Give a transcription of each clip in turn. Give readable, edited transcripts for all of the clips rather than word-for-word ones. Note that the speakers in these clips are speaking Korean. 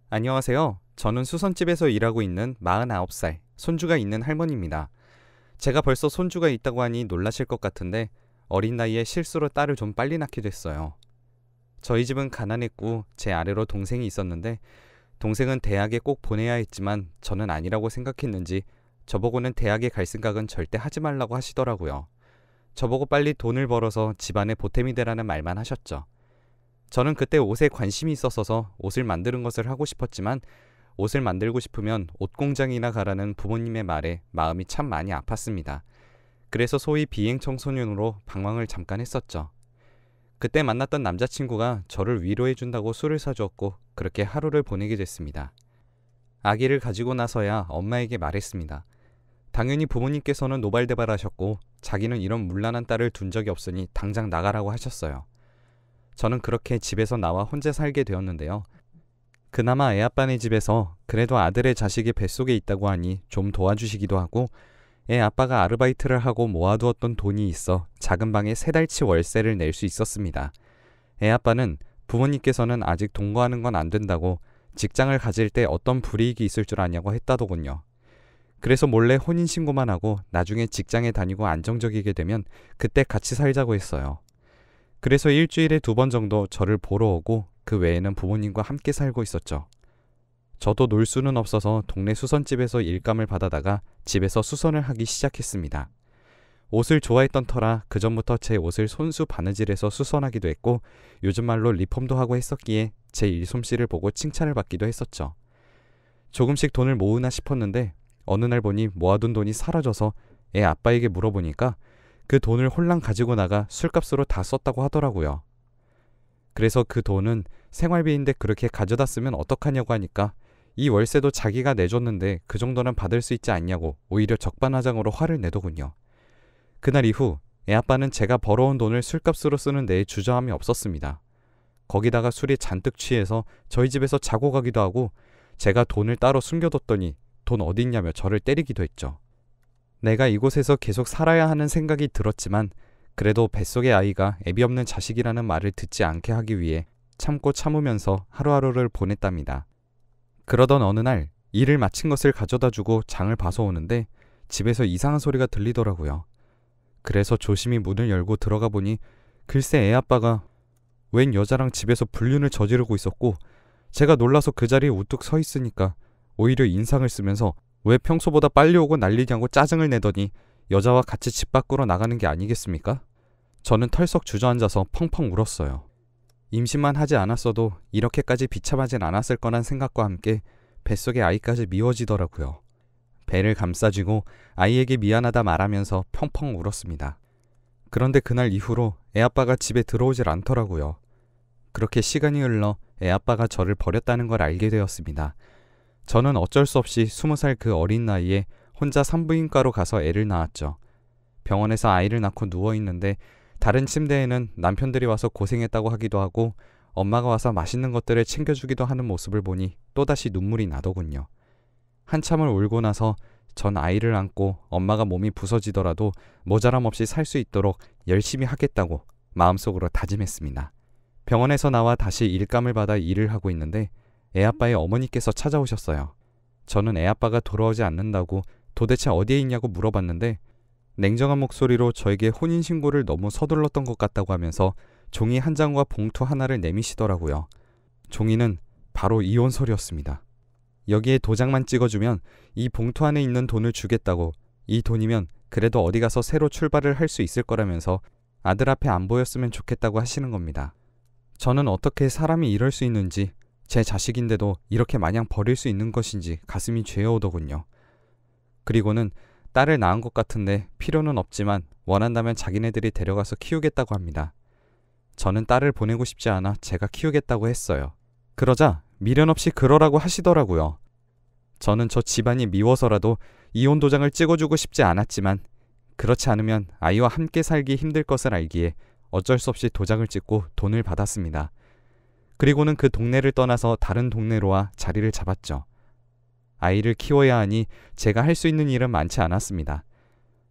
안녕하세요. 저는 수선집에서 일하고 있는 49살, 손주가 있는 할머니입니다. 제가 벌써 손주가 있다고 하니 놀라실 것 같은데 어린 나이에 실수로 딸을 좀 빨리 낳게 됐어요. 저희 집은 가난했고 제 아래로 동생이 있었는데 동생은 대학에 꼭 보내야 했지만 저는 아니라고 생각했는지 저보고는 대학에 갈 생각은 절대 하지 말라고 하시더라고요. 저보고 빨리 돈을 벌어서 집안에 보탬이 되라는 말만 하셨죠. 저는 그때 옷에 관심이 있었어서 옷을 만드는 것을 하고 싶었지만 옷을 만들고 싶으면 옷공장이나 가라는 부모님의 말에 마음이 참 많이 아팠습니다. 그래서 소위 비행 청소년으로 방황을 잠깐 했었죠. 그때 만났던 남자친구가 저를 위로해준다고 술을 사주었고 그렇게 하루를 보내게 됐습니다. 아기를 가지고 나서야 엄마에게 말했습니다. 당연히 부모님께서는 노발대발하셨고 자기는 이런 문란한 딸을 둔 적이 없으니 당장 나가라고 하셨어요. 저는 그렇게 집에서 나와 혼자 살게 되었는데요. 그나마 애아빠네 집에서 그래도 아들의 자식이 뱃속에 있다고 하니 좀 도와주시기도 하고 애아빠가 아르바이트를 하고 모아두었던 돈이 있어 작은 방에 3달치 월세를 낼 수 있었습니다. 애아빠는 부모님께서는 아직 동거하는 건 안 된다고 직장을 가질 때 어떤 불이익이 있을 줄 아냐고 했다더군요. 그래서 몰래 혼인신고만 하고 나중에 직장에 다니고 안정적이게 되면 그때 같이 살자고 했어요. 그래서 일주일에 2번 정도 저를 보러 오고 그 외에는 부모님과 함께 살고 있었죠. 저도 놀 수는 없어서 동네 수선집에서 일감을 받아다가 집에서 수선을 하기 시작했습니다. 옷을 좋아했던 터라 그전부터 제 옷을 손수 바느질해서 수선하기도 했고 요즘 말로 리폼도 하고 했었기에 제 일솜씨를 보고 칭찬을 받기도 했었죠. 조금씩 돈을 모으나 싶었는데 어느 날 보니 모아둔 돈이 사라져서 애 아빠에게 물어보니까 그 돈을 홀랑 가지고 나가 술값으로 다 썼다고 하더라고요. 그래서 그 돈은 생활비인데 그렇게 가져다 쓰면 어떡하냐고 하니까 이 월세도 자기가 내줬는데 그 정도는 받을 수 있지 않냐고 오히려 적반하장으로 화를 내더군요. 그날 이후 애아빠는 제가 벌어온 돈을 술값으로 쓰는 데에 주저함이 없었습니다. 거기다가 술이 잔뜩 취해서 저희 집에서 자고 가기도 하고 제가 돈을 따로 숨겨뒀더니 돈 어디 있냐며 저를 때리기도 했죠. 내가 이곳에서 계속 살아야 하는 생각이 들었지만 그래도 뱃속의 아이가 애비 없는 자식이라는 말을 듣지 않게 하기 위해 참고 참으면서 하루하루를 보냈답니다. 그러던 어느 날 일을 마친 것을 가져다 주고 장을 봐서 오는데 집에서 이상한 소리가 들리더라고요. 그래서 조심히 문을 열고 들어가 보니 글쎄 애아빠가 웬 여자랑 집에서 불륜을 저지르고 있었고 제가 놀라서 그 자리에 우뚝 서 있으니까 오히려 인상을 쓰면서 왜 평소보다 빨리 오고 난리냐고 짜증을 내더니 여자와 같이 집 밖으로 나가는 게 아니겠습니까? 저는 털썩 주저앉아서 펑펑 울었어요. 임신만 하지 않았어도 이렇게까지 비참하진 않았을 거란 생각과 함께 뱃속의 아이까지 미워지더라고요. 배를 감싸쥐고 아이에게 미안하다 말하면서 펑펑 울었습니다. 그런데 그날 이후로 애아빠가 집에 들어오질 않더라고요. 그렇게 시간이 흘러 애아빠가 저를 버렸다는 걸 알게 되었습니다. 저는 어쩔 수 없이 20살 그 어린 나이에 혼자 산부인과로 가서 애를 낳았죠. 병원에서 아이를 낳고 누워있는데 다른 침대에는 남편들이 와서 고생했다고 하기도 하고 엄마가 와서 맛있는 것들을 챙겨주기도 하는 모습을 보니 또다시 눈물이 나더군요. 한참을 울고 나서 전 아이를 안고 엄마가 몸이 부서지더라도 모자람 없이 살 수 있도록 열심히 하겠다고 마음속으로 다짐했습니다. 병원에서 나와 다시 일감을 받아 일을 하고 있는데 애아빠의 어머니께서 찾아오셨어요. 저는 애아빠가 돌아오지 않는다고 도대체 어디에 있냐고 물어봤는데 냉정한 목소리로 저에게 혼인신고를 너무 서둘렀던 것 같다고 하면서 종이 한 장과 봉투 하나를 내미시더라고요. 종이는 바로 이혼서류였습니다. 여기에 도장만 찍어주면 이 봉투 안에 있는 돈을 주겠다고, 이 돈이면 그래도 어디 가서 새로 출발을 할 수 있을 거라면서 아들 앞에 안 보였으면 좋겠다고 하시는 겁니다. 저는 어떻게 사람이 이럴 수 있는지, 제 자식인데도 이렇게 마냥 버릴 수 있는 것인지 가슴이 죄어오더군요. 그리고는 딸을 낳은 것 같은데 필요는 없지만 원한다면 자기네들이 데려가서 키우겠다고 합니다. 저는 딸을 보내고 싶지 않아 제가 키우겠다고 했어요. 그러자 미련 없이 그러라고 하시더라고요. 저는 저 집안이 미워서라도 이혼 도장을 찍어주고 싶지 않았지만 그렇지 않으면 아이와 함께 살기 힘들 것을 알기에 어쩔 수 없이 도장을 찍고 돈을 받았습니다. 그리고는 그 동네를 떠나서 다른 동네로 와 자리를 잡았죠. 아이를 키워야 하니 제가 할 수 있는 일은 많지 않았습니다.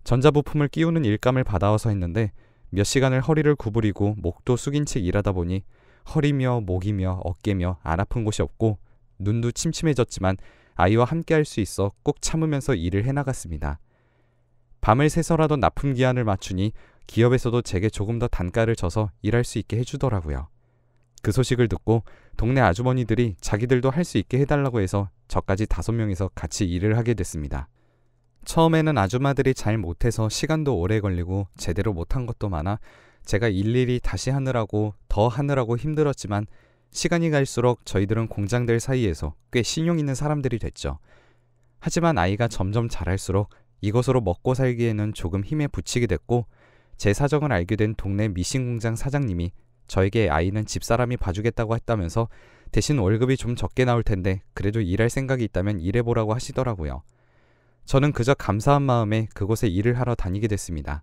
전자부품을 끼우는 일감을 받아와서 했는데 몇 시간을 허리를 구부리고 목도 숙인 채 일하다 보니 허리며 목이며 어깨며 안 아픈 곳이 없고 눈도 침침해졌지만 아이와 함께 할 수 있어 꼭 참으면서 일을 해나갔습니다. 밤을 새서라도 납품 기한을 맞추니 기업에서도 제게 조금 더 단가를 줘서 일할 수 있게 해주더라고요. 그 소식을 듣고 동네 아주머니들이 자기들도 할 수 있게 해달라고 해서 저까지 5명이서 같이 일을 하게 됐습니다. 처음에는 아줌마들이 잘 못해서 시간도 오래 걸리고 제대로 못한 것도 많아 제가 일일이 다시 하느라고 더 하느라고 힘들었지만 시간이 갈수록 저희들은 공장들 사이에서 꽤 신용 있는 사람들이 됐죠. 하지만 아이가 점점 자랄수록 이것으로 먹고 살기에는 조금 힘에 부치게 됐고 제 사정을 알게 된 동네 미싱 공장 사장님이 저에게 아이는 집사람이 봐주겠다고 했다면서 대신 월급이 좀 적게 나올 텐데 그래도 일할 생각이 있다면 일해보라고 하시더라고요. 저는 그저 감사한 마음에 그곳에 일을 하러 다니게 됐습니다.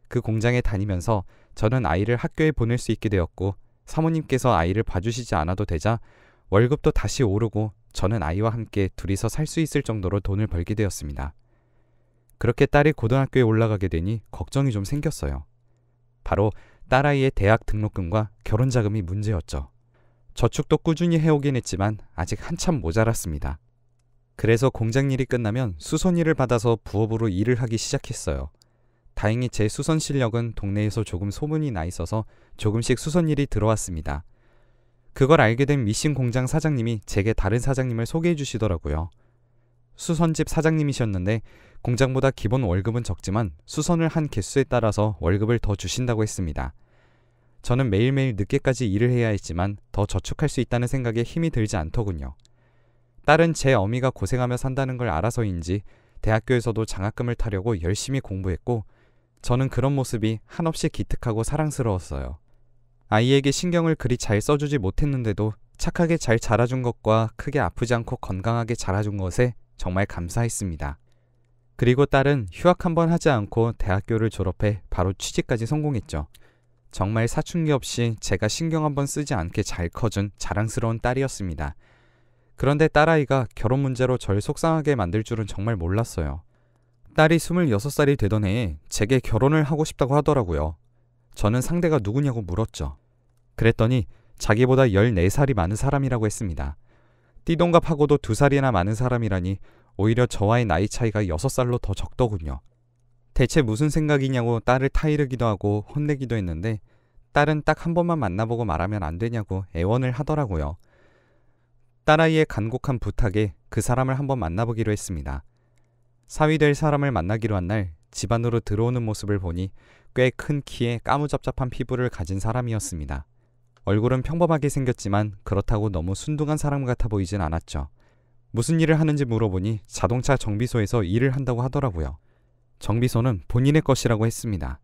그 공장에 다니면서 저는 아이를 학교에 보낼 수 있게 되었고 사모님께서 아이를 봐주시지 않아도 되자 월급도 다시 오르고 저는 아이와 함께 둘이서 살 수 있을 정도로 돈을 벌게 되었습니다. 그렇게 딸이 고등학교에 올라가게 되니 걱정이 좀 생겼어요. 바로 딸아이의 대학 등록금과 결혼 자금이 문제였죠. 저축도 꾸준히 해오긴 했지만 아직 한참 모자랐습니다. 그래서 공장 일이 끝나면 수선 일을 받아서 부업으로 일을 하기 시작했어요. 다행히 제 수선 실력은 동네에서 조금 소문이 나 있어서 조금씩 수선 일이 들어왔습니다. 그걸 알게 된 미싱 공장 사장님이 제게 다른 사장님을 소개해 주시더라고요. 수선집 사장님이셨는데 공장보다 기본 월급은 적지만 수선을 한 개수에 따라서 월급을 더 주신다고 했습니다. 저는 매일매일 늦게까지 일을 해야 했지만 더 저축할 수 있다는 생각에 힘이 들지 않더군요. 딸은 제 어미가 고생하며 산다는 걸 알아서인지 대학교에서도 장학금을 타려고 열심히 공부했고 저는 그런 모습이 한없이 기특하고 사랑스러웠어요. 아이에게 신경을 그리 잘 써주지 못했는데도 착하게 잘 자라준 것과 크게 아프지 않고 건강하게 자라준 것에 정말 감사했습니다. 그리고 딸은 휴학 한번 하지 않고 대학교를 졸업해 바로 취직까지 성공했죠. 정말 사춘기 없이 제가 신경 한번 쓰지 않게 잘 커준 자랑스러운 딸이었습니다. 그런데 딸아이가 결혼 문제로 절 속상하게 만들 줄은 정말 몰랐어요. 딸이 26살이 되던 해에 제게 결혼을 하고 싶다고 하더라고요. 저는 상대가 누구냐고 물었죠. 그랬더니 자기보다 14살이 많은 사람이라고 했습니다. 띠동갑하고도 2살이나 많은 사람이라니 오히려 저와의 나이 차이가 6살로 더 적더군요. 대체 무슨 생각이냐고 딸을 타이르기도 하고 혼내기도 했는데 딸은 딱 한 번만 만나보고 말하면 안 되냐고 애원을 하더라고요. 딸아이의 간곡한 부탁에 그 사람을 한번 만나보기로 했습니다. 사위 될 사람을 만나기로 한 날 집 안으로 들어오는 모습을 보니 꽤 큰 키에 까무잡잡한 피부를 가진 사람이었습니다. 얼굴은 평범하게 생겼지만 그렇다고 너무 순둥한 사람 같아 보이진 않았죠. 무슨 일을 하는지 물어보니 자동차 정비소에서 일을 한다고 하더라고요. 정비소는 본인의 것이라고 했습니다.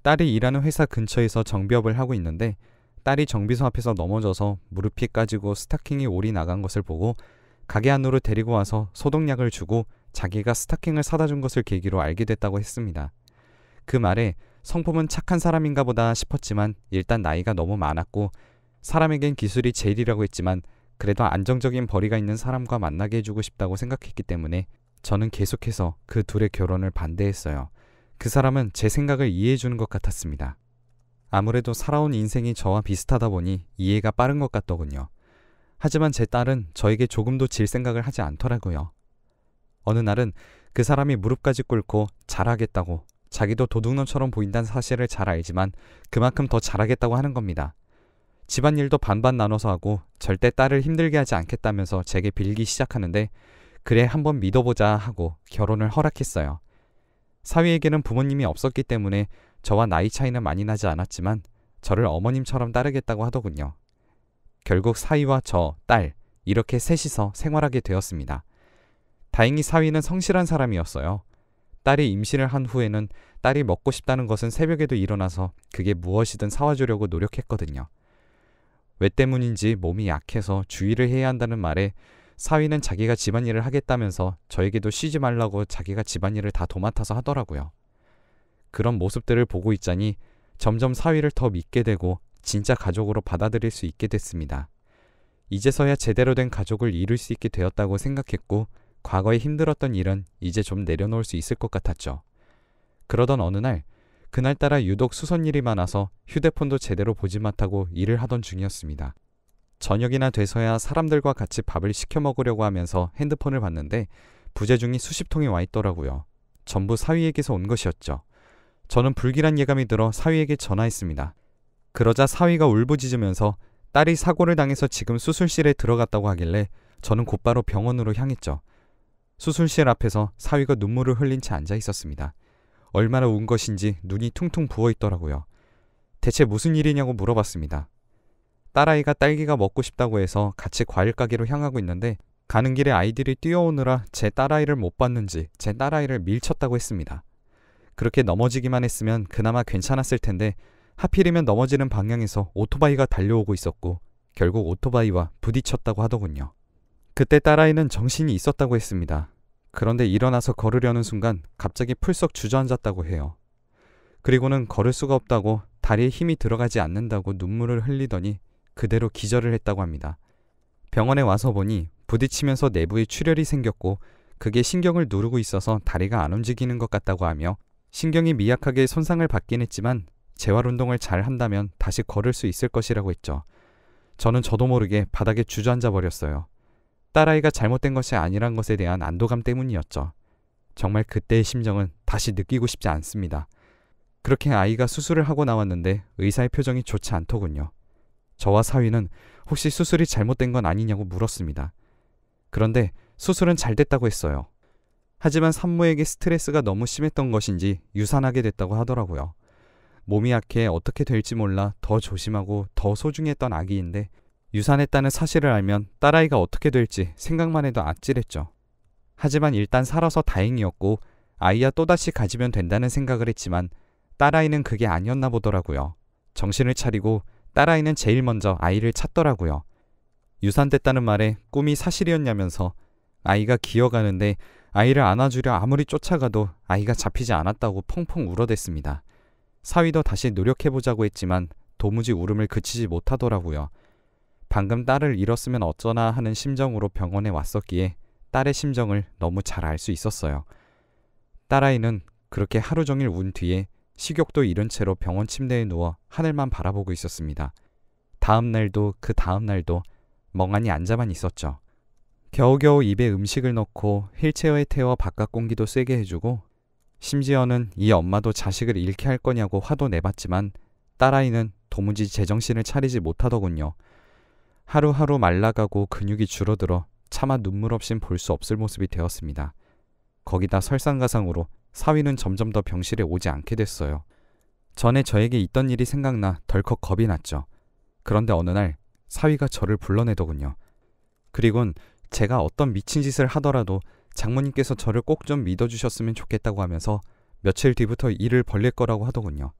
딸이 일하는 회사 근처에서 정비업을 하고 있는데 딸이 정비소 앞에서 넘어져서 무릎이 까지고 스타킹이 올이 나간 것을 보고 가게 안으로 데리고 와서 소독약을 주고 자기가 스타킹을 사다 준 것을 계기로 알게 됐다고 했습니다. 그 말에 성품은 착한 사람인가 보다 싶었지만 일단 나이가 너무 많았고 사람에겐 기술이 제일이라고 했지만 그래도 안정적인 벌이가 있는 사람과 만나게 해주고 싶다고 생각했기 때문에 저는 계속해서 그 둘의 결혼을 반대했어요. 그 사람은 제 생각을 이해해주는 것 같았습니다. 아무래도 살아온 인생이 저와 비슷하다 보니 이해가 빠른 것 같더군요. 하지만 제 딸은 저에게 조금도 질 생각을 하지 않더라고요. 어느 날은 그 사람이 무릎까지 꿇고 잘하겠다고 자기도 도둑놈처럼 보인다는 사실을 잘 알지만 그만큼 더 잘하겠다고 하는 겁니다. 집안일도 반반 나눠서 하고 절대 딸을 힘들게 하지 않겠다면서 제게 빌기 시작하는데 그래 한번 믿어보자 하고 결혼을 허락했어요. 사위에게는 부모님이 없었기 때문에 저와 나이 차이는 많이 나지 않았지만 저를 어머님처럼 따르겠다고 하더군요. 결국 사위와 저, 딸 이렇게 셋이서 생활하게 되었습니다. 다행히 사위는 성실한 사람이었어요. 딸이 임신을 한 후에는 딸이 먹고 싶다는 것은 새벽에도 일어나서 그게 무엇이든 사와주려고 노력했거든요. 왜 때문인지 몸이 약해서 주의를 해야 한다는 말에 사위는 자기가 집안일을 하겠다면서 저에게도 쉬지 말라고 자기가 집안일을 다 도맡아서 하더라고요. 그런 모습들을 보고 있자니 점점 사위를 더 믿게 되고 진짜 가족으로 받아들일 수 있게 됐습니다. 이제서야 제대로 된 가족을 이룰 수 있게 되었다고 생각했고 과거에 힘들었던 일은 이제 좀 내려놓을 수 있을 것 같았죠. 그러던 어느 날 그날따라 유독 수선일이 많아서 휴대폰도 제대로 보지 못하고 일을 하던 중이었습니다. 저녁이나 돼서야 사람들과 같이 밥을 시켜 먹으려고 하면서 핸드폰을 봤는데 부재중이 수십 통이 와 있더라고요. 전부 사위에게서 온 것이었죠. 저는 불길한 예감이 들어 사위에게 전화했습니다. 그러자 사위가 울부짖으면서 딸이 사고를 당해서 지금 수술실에 들어갔다고 하길래 저는 곧바로 병원으로 향했죠. 수술실 앞에서 사위가 눈물을 흘린 채 앉아 있었습니다. 얼마나 운 것인지 눈이 퉁퉁 부어 있더라고요. 대체 무슨 일이냐고 물어봤습니다. 딸아이가 딸기가 먹고 싶다고 해서 같이 과일 가게로 향하고 있는데 가는 길에 아이들이 뛰어오느라 제 딸아이를 못 봤는지 제 딸아이를 밀쳤다고 했습니다. 그렇게 넘어지기만 했으면 그나마 괜찮았을 텐데 하필이면 넘어지는 방향에서 오토바이가 달려오고 있었고 결국 오토바이와 부딪혔다고 하더군요. 그때 딸아이는 정신이 있었다고 했습니다. 그런데 일어나서 걸으려는 순간 갑자기 풀썩 주저앉았다고 해요. 그리고는 걸을 수가 없다고 다리에 힘이 들어가지 않는다고 눈물을 흘리더니 그대로 기절을 했다고 합니다. 병원에 와서 보니 부딪히면서 내부에 출혈이 생겼고 그게 신경을 누르고 있어서 다리가 안 움직이는 것 같다고 하며 신경이 미약하게 손상을 받긴 했지만 재활운동을 잘 한다면 다시 걸을 수 있을 것이라고 했죠. 저는 저도 모르게 바닥에 주저앉아 버렸어요. 딸아이가 잘못된 것이 아니란 것에 대한 안도감 때문이었죠. 정말 그때의 심정은 다시 느끼고 싶지 않습니다. 그렇게 아이가 수술을 하고 나왔는데 의사의 표정이 좋지 않더군요. 저와 사위는 혹시 수술이 잘못된 건 아니냐고 물었습니다. 그런데 수술은 잘 됐다고 했어요. 하지만 산모에게 스트레스가 너무 심했던 것인지 유산하게 됐다고 하더라고요. 몸이 약해 어떻게 될지 몰라 더 조심하고 더 소중했던 아기인데 유산했다는 사실을 알면 딸아이가 어떻게 될지 생각만 해도 아찔했죠. 하지만 일단 살아서 다행이었고 아이야 또다시 가지면 된다는 생각을 했지만 딸아이는 그게 아니었나 보더라고요. 정신을 차리고 딸아이는 제일 먼저 아이를 찾더라고요. 유산됐다는 말에 꿈이 사실이었냐면서 아이가 기어가는데 아이를 안아주려 아무리 쫓아가도 아이가 잡히지 않았다고 펑펑 울어댔습니다. 사위도 다시 노력해보자고 했지만 도무지 울음을 그치지 못하더라고요. 방금 딸을 잃었으면 어쩌나 하는 심정으로 병원에 왔었기에 딸의 심정을 너무 잘 알 수 있었어요. 딸아이는 그렇게 하루 종일 운 뒤에 식욕도 잃은 채로 병원 침대에 누워 하늘만 바라보고 있었습니다. 다음 날도 그 다음 날도 멍하니 앉아만 있었죠. 겨우겨우 입에 음식을 넣고 휠체어에 태워 바깥 공기도 쐬게 해주고 심지어는 이 엄마도 자식을 잃게 할 거냐고 화도 내봤지만 딸아이는 도무지 제정신을 차리지 못하더군요. 하루하루 말라가고 근육이 줄어들어 차마 눈물 없인 볼 수 없을 모습이 되었습니다. 거기다 설상가상으로 사위는 점점 더 병실에 오지 않게 됐어요. 전에 저에게 있던 일이 생각나 덜컥 겁이 났죠. 그런데 어느 날 사위가 저를 불러내더군요. 그리곤 제가 어떤 미친 짓을 하더라도 장모님께서 저를 꼭 좀 믿어주셨으면 좋겠다고 하면서 며칠 뒤부터 일을 벌릴 거라고 하더군요.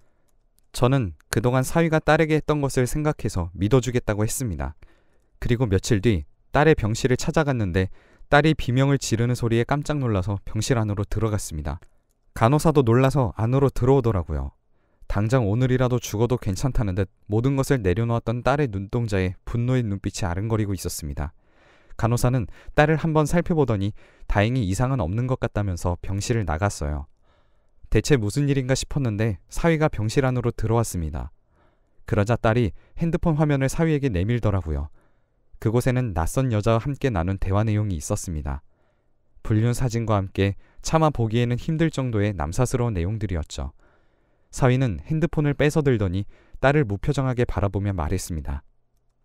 저는 그동안 사위가 딸에게 했던 것을 생각해서 믿어주겠다고 했습니다. 그리고 며칠 뒤 딸의 병실을 찾아갔는데 딸이 비명을 지르는 소리에 깜짝 놀라서 병실 안으로 들어갔습니다. 간호사도 놀라서 안으로 들어오더라고요. 당장 오늘이라도 죽어도 괜찮다는 듯 모든 것을 내려놓았던 딸의 눈동자에 분노의 눈빛이 아른거리고 있었습니다. 간호사는 딸을 한번 살펴보더니 다행히 이상은 없는 것 같다면서 병실을 나갔어요. 대체 무슨 일인가 싶었는데 사위가 병실 안으로 들어왔습니다. 그러자 딸이 핸드폰 화면을 사위에게 내밀더라고요. 그곳에는 낯선 여자와 함께 나눈 대화 내용이 있었습니다. 불륜 사진과 함께 차마 보기에는 힘들 정도의 남사스러운 내용들이었죠. 사위는 핸드폰을 뺏어 들더니 딸을 무표정하게 바라보며 말했습니다.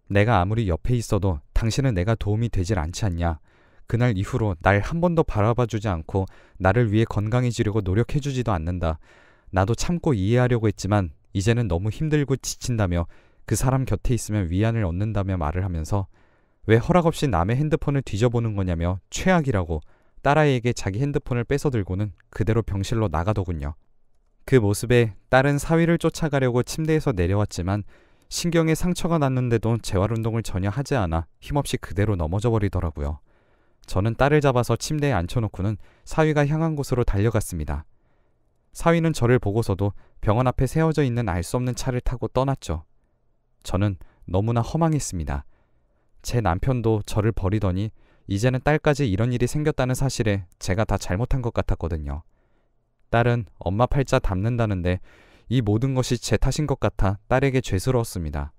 내가 아무리 옆에 있어도 당신은 내가 도움이 되질 않지 않냐. 그날 이후로 날 한 번도 바라봐주지 않고 나를 위해 건강해지려고 노력해주지도 않는다. 나도 참고 이해하려고 했지만 이제는 너무 힘들고 지친다며 그 사람 곁에 있으면 위안을 얻는다며 말을 하면서 왜 허락 없이 남의 핸드폰을 뒤져보는 거냐며 최악이라고 딸아이에게 자기 핸드폰을 뺏어들고는 그대로 병실로 나가더군요. 그 모습에 딸은 사위를 쫓아가려고 침대에서 내려왔지만 신경에 상처가 났는데도 재활운동을 전혀 하지 않아 힘없이 그대로 넘어져 버리더라고요. 저는 딸을 잡아서 침대에 앉혀놓고는 사위가 향한 곳으로 달려갔습니다. 사위는 저를 보고서도 병원 앞에 세워져 있는 알 수 없는 차를 타고 떠났죠. 저는 너무나 허망했습니다. 제 남편도 저를 버리더니 이제는 딸까지 이런 일이 생겼다는 사실에 제가 다 잘못한 것 같았거든요. 딸은 엄마 팔자 닮는다는데 이 모든 것이 제 탓인 것 같아 딸에게 죄스러웠습니다.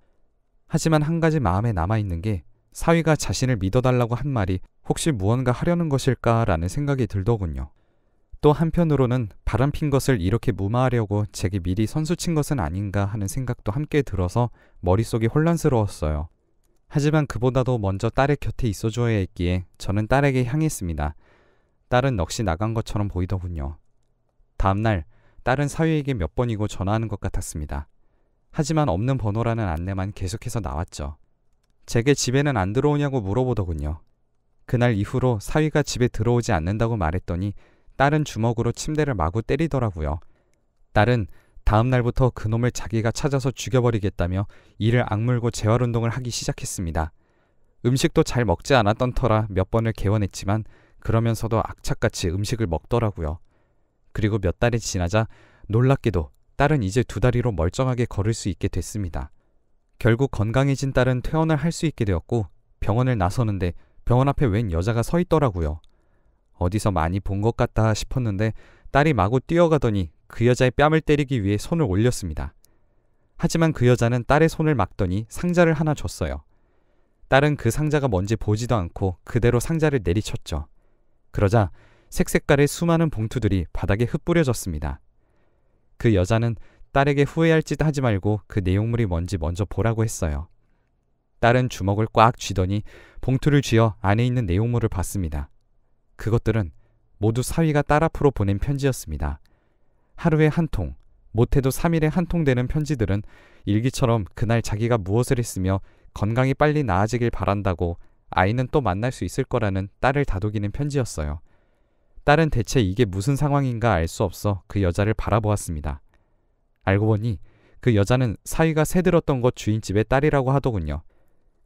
하지만 한 가지 마음에 남아있는 게 사위가 자신을 믿어달라고 한 말이 혹시 무언가 하려는 것일까라는 생각이 들더군요. 또 한편으로는 바람핀 것을 이렇게 무마하려고 제게 미리 선수친 것은 아닌가 하는 생각도 함께 들어서 머릿속이 혼란스러웠어요. 하지만 그보다도 먼저 딸의 곁에 있어줘야 했기에 저는 딸에게 향했습니다. 딸은 넋이 나간 것처럼 보이더군요. 다음날 딸은 사위에게 몇 번이고 전화하는 것 같았습니다. 하지만 없는 번호라는 안내만 계속해서 나왔죠. 제게 집에는 안 들어오냐고 물어보더군요. 그날 이후로 사위가 집에 들어오지 않는다고 말했더니 딸은 주먹으로 침대를 마구 때리더라고요. 딸은 다음 날부터 그놈을 자기가 찾아서 죽여버리겠다며 이를 악물고 재활운동을 하기 시작했습니다. 음식도 잘 먹지 않았던 터라 몇 번을 개원했지만 그러면서도 악착같이 음식을 먹더라고요. 그리고 몇 달이 지나자 놀랍게도 딸은 이제 2다리로 멀쩡하게 걸을 수 있게 됐습니다. 결국 건강해진 딸은 퇴원을 할 수 있게 되었고 병원을 나서는데 병원 앞에 웬 여자가 서 있더라고요. 어디서 많이 본 것 같다 싶었는데 딸이 마구 뛰어가더니 그 여자의 뺨을 때리기 위해 손을 올렸습니다. 하지만 그 여자는 딸의 손을 막더니 상자를 하나 줬어요. 딸은 그 상자가 뭔지 보지도 않고 그대로 상자를 내리쳤죠. 그러자 색색깔의 수많은 봉투들이 바닥에 흩뿌려졌습니다. 그 여자는 딸에게 후회할 짓 하지 말고 그 내용물이 뭔지 먼저 보라고 했어요. 딸은 주먹을 꽉 쥐더니 봉투를 쥐어 안에 있는 내용물을 봤습니다. 그것들은 모두 사위가 딸 앞으로 보낸 편지였습니다. 하루에 한 통, 못해도 3일에 한 통 되는 편지들은 일기처럼 그날 자기가 무엇을 했으며 건강이 빨리 나아지길 바란다고 아이는 또 만날 수 있을 거라는 딸을 다독이는 편지였어요. 딸은 대체 이게 무슨 상황인가 알 수 없어 그 여자를 바라보았습니다. 알고 보니 그 여자는 사위가 새들었던 곳 주인집의 딸이라고 하더군요.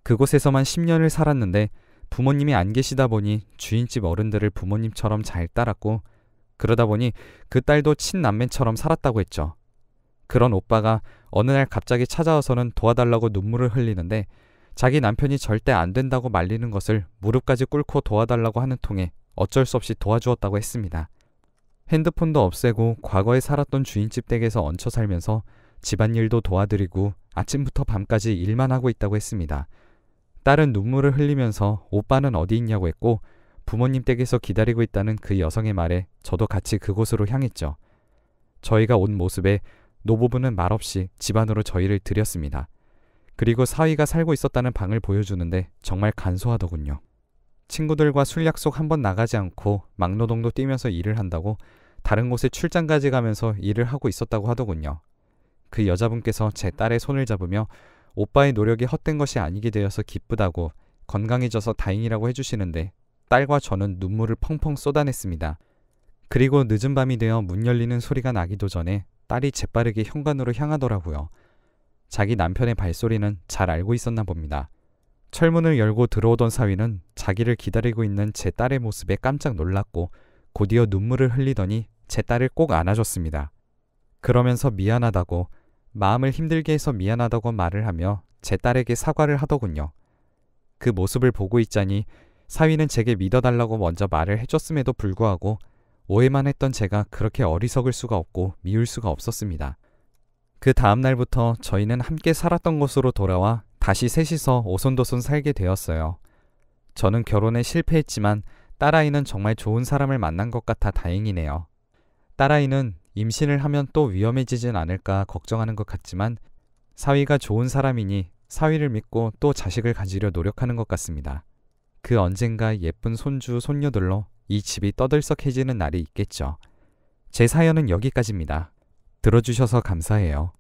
그곳에서만 10년을 살았는데 부모님이 안 계시다 보니 주인집 어른들을 부모님처럼 잘 따랐고 그러다 보니 그 딸도 친남매처럼 살았다고 했죠. 그런 오빠가 어느 날 갑자기 찾아와서는 도와달라고 눈물을 흘리는데 자기 남편이 절대 안 된다고 말리는 것을 무릎까지 꿇고 도와달라고 하는 통에 어쩔 수 없이 도와주었다고 했습니다. 핸드폰도 없애고 과거에 살았던 주인집 댁에서 얹혀 살면서 집안일도 도와드리고 아침부터 밤까지 일만 하고 있다고 했습니다. 딸은 눈물을 흘리면서 오빠는 어디 있냐고 했고 부모님 댁에서 기다리고 있다는 그 여성의 말에 저도 같이 그곳으로 향했죠. 저희가 온 모습에 노부부는 말없이 집 안으로 저희를 들였습니다. 그리고 사위가 살고 있었다는 방을 보여주는데 정말 간소하더군요. 친구들과 술 약속 한번 나가지 않고 막노동도 뛰면서 일을 한다고 다른 곳에 출장까지 가면서 일을 하고 있었다고 하더군요. 그 여자분께서 제 딸의 손을 잡으며 오빠의 노력이 헛된 것이 아니게 되어서 기쁘다고 건강해져서 다행이라고 해주시는데 딸과 저는 눈물을 펑펑 쏟아냈습니다. 그리고 늦은 밤이 되어 문 열리는 소리가 나기도 전에 딸이 재빠르게 현관으로 향하더라고요. 자기 남편의 발소리는 잘 알고 있었나 봅니다. 철문을 열고 들어오던 사위는 자기를 기다리고 있는 제 딸의 모습에 깜짝 놀랐고 곧이어 눈물을 흘리더니 제 딸을 꼭 안아줬습니다. 그러면서 미안하다고 마음을 힘들게 해서 미안하다고 말을 하며 제 딸에게 사과를 하더군요. 그 모습을 보고 있자니 사위는 제게 믿어달라고 먼저 말을 해줬음에도 불구하고 오해만 했던 제가 그렇게 어리석을 수가 없고 미울 수가 없었습니다. 그 다음 날부터 저희는 함께 살았던 곳으로 돌아와 다시 셋이서 오손도손 살게 되었어요. 저는 결혼에 실패했지만 딸아이는 정말 좋은 사람을 만난 것 같아 다행이네요. 딸아이는 임신을 하면 또 위험해지진 않을까 걱정하는 것 같지만 사위가 좋은 사람이니 사위를 믿고 또 자식을 가지려 노력하는 것 같습니다. 그 언젠가 예쁜 손주, 손녀들로 이 집이 떠들썩해지는 날이 있겠죠. 제 사연은 여기까지입니다. 들어주셔서 감사해요.